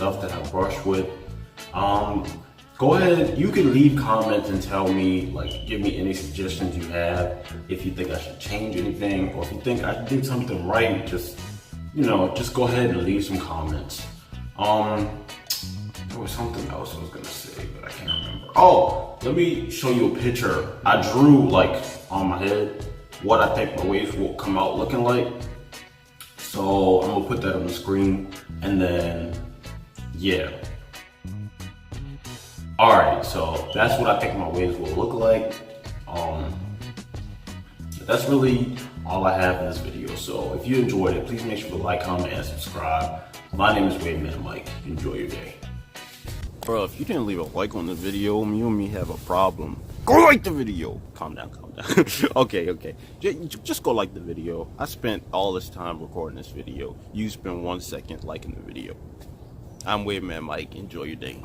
stuff that I brush with. Go ahead, you can leave comments and tell me, like, give me any suggestions you have. If you think I should change anything, or if you think I did something right, just, you know, just go ahead and leave some comments. There was something else I was gonna say, but I can't remember. Oh, let me show you a picture. I drew, like, on my head what I think my waves will come out looking like. So I'm gonna put that on the screen, and then, yeah. Alright, so that's what I think my waves will look like. That's really all I have in this video. So if you enjoyed it, please make sure to like, comment, and subscribe. My name is WaveManMike. Enjoy your day. Bro, if you didn't leave a like on the video, you and me have a problem. Go like the video. Calm down, calm down. Okay. Just go like the video. I spent all this time recording this video. You spend 1 second liking the video. I'm WaveManMike. Enjoy your day.